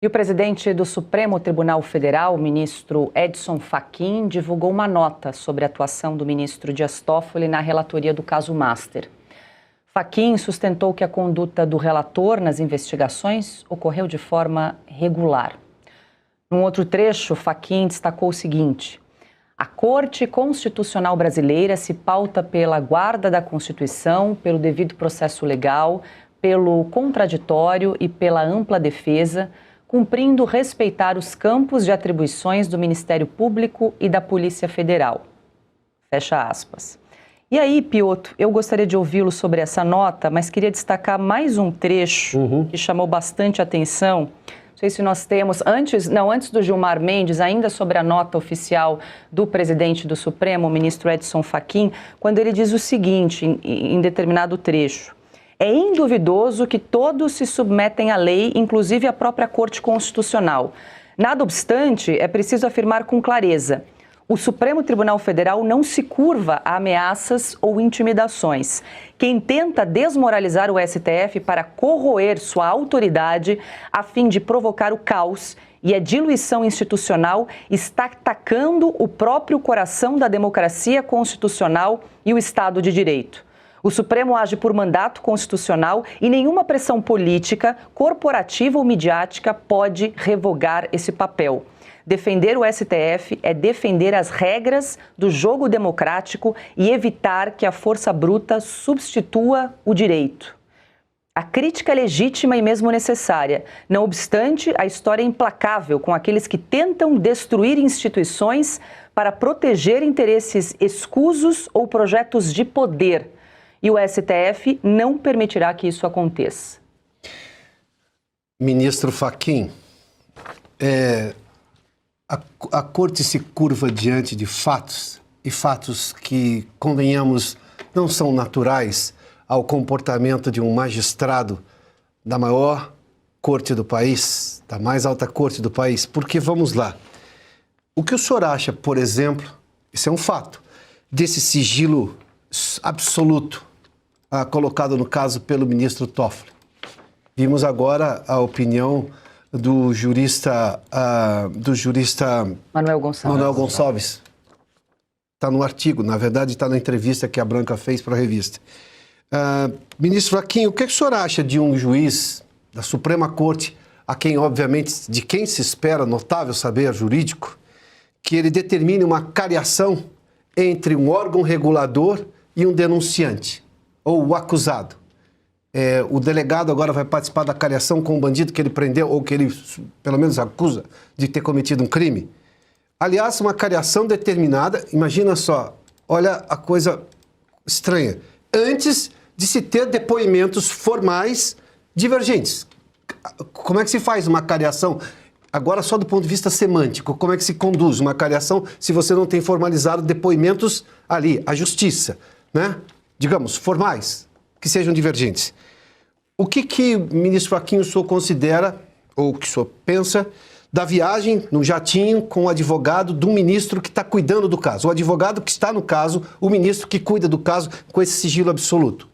E o presidente do Supremo Tribunal Federal, o ministro Edson Fachin, divulgou uma nota sobre a atuação do ministro Dias Toffoli na relatoria do caso Master. Fachin sustentou que a conduta do relator nas investigações ocorreu de forma regular. Num outro trecho, Fachin destacou o seguinte: a Corte Constitucional Brasileira se pauta pela guarda da Constituição, pelo devido processo legal, pelo contraditório e pela ampla defesa, cumprindo respeitar os campos de atribuições do Ministério Público e da Polícia Federal. Fecha aspas. E aí, Piotr, eu gostaria de ouvi-lo sobre essa nota, mas queria destacar mais um trecho que chamou bastante atenção. Não sei se nós temos, antes do Gilmar Mendes, ainda sobre a nota oficial do presidente do Supremo, o ministro Edson Fachin, quando ele diz o seguinte, em determinado trecho: é induvidoso que todos se submetem à lei, inclusive a própria Corte Constitucional. Nada obstante, é preciso afirmar com clareza: o Supremo Tribunal Federal não se curva a ameaças ou intimidações. Quem tenta desmoralizar o STF para corroer sua autoridade a fim de provocar o caos e a diluição institucional está atacando o próprio coração da democracia constitucional e o Estado de Direito. O Supremo age por mandato constitucional e nenhuma pressão política, corporativa ou midiática pode revogar esse papel. Defender o STF é defender as regras do jogo democrático e evitar que a força bruta substitua o direito. A crítica é legítima e mesmo necessária. Não obstante, a história é implacável com aqueles que tentam destruir instituições para proteger interesses escusos ou projetos de poder. E o STF não permitirá que isso aconteça. Ministro Fachin, a Corte se curva diante de fatos, e fatos que, convenhamos, não são naturais ao comportamento de um magistrado da maior corte do país, da mais alta corte do país. Porque, vamos lá, o que o senhor acha, por exemplo, isso é um fato, desse sigilo absoluto colocado no caso pelo ministro Toffoli? Vimos agora a opinião do jurista Manuel Gonçalves. Está no artigo, na verdade está na entrevista que a Branca fez para a revista. Ministro Fachin, o que o senhor acha de um juiz da Suprema Corte, a quem, obviamente, de quem se espera notável saber jurídico, que ele determine uma cariação entre um órgão regulador e um denunciante, ou o acusado? O delegado agora vai participar da cariação com o bandido que ele prendeu, ou que ele, pelo menos, acusa de ter cometido um crime. Aliás, uma cariação determinada, imagina só, olha a coisa estranha, antes de se ter depoimentos formais divergentes. Como é que se faz uma cariação? Agora, só do ponto de vista semântico, como é que se conduz uma cariação se você não tem formalizado depoimentos ali, a justiça, né? Digamos, formais, que sejam divergentes. O que ministro Fachin, o senhor considera, ou o que o senhor pensa, da viagem no jatinho com o advogado do ministro que está cuidando do caso? O advogado que está no caso, o ministro que cuida do caso com esse sigilo absoluto,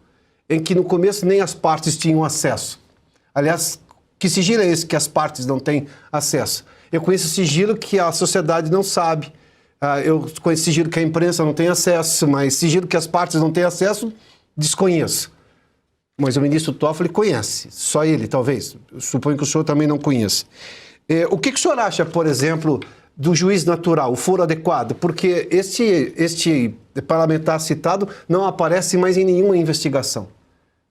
em que no começo nem as partes tinham acesso. Aliás, que sigilo é esse que as partes não têm acesso? Eu conheço sigilo que a sociedade não sabe. Eu conheço sigilo que a imprensa não tem acesso, mas sigilo que as partes não têm acesso, desconheço. Mas o ministro Toffoli conhece, só ele, talvez. Eu suponho que o senhor também não conheça. O que o senhor acha, por exemplo, do juiz natural, o foro adequado? Porque este parlamentar citado não aparece mais em nenhuma investigação,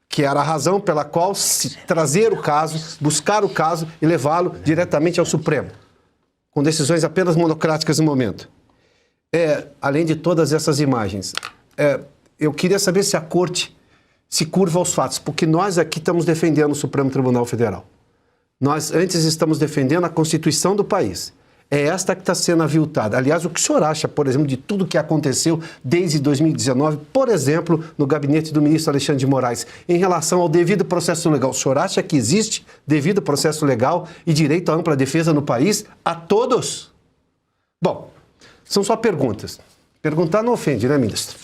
que era a razão pela qual se trazer o caso, buscar o caso e levá-lo diretamente ao Supremo, com decisões apenas monocráticas no momento. Além de todas essas imagens, eu queria saber se a Corte se curva aos fatos, porque nós aqui estamos defendendo o Supremo Tribunal Federal. Nós antes estamos defendendo a Constituição do país. É esta que está sendo aviltada. Aliás, o que o senhor acha, por exemplo, de tudo que aconteceu desde 2019, por exemplo, no gabinete do ministro Alexandre de Moraes, em relação ao devido processo legal? O senhor acha que existe devido processo legal e direito à ampla defesa no país a todos? Bom, são só perguntas. Perguntar não ofende, né, ministro?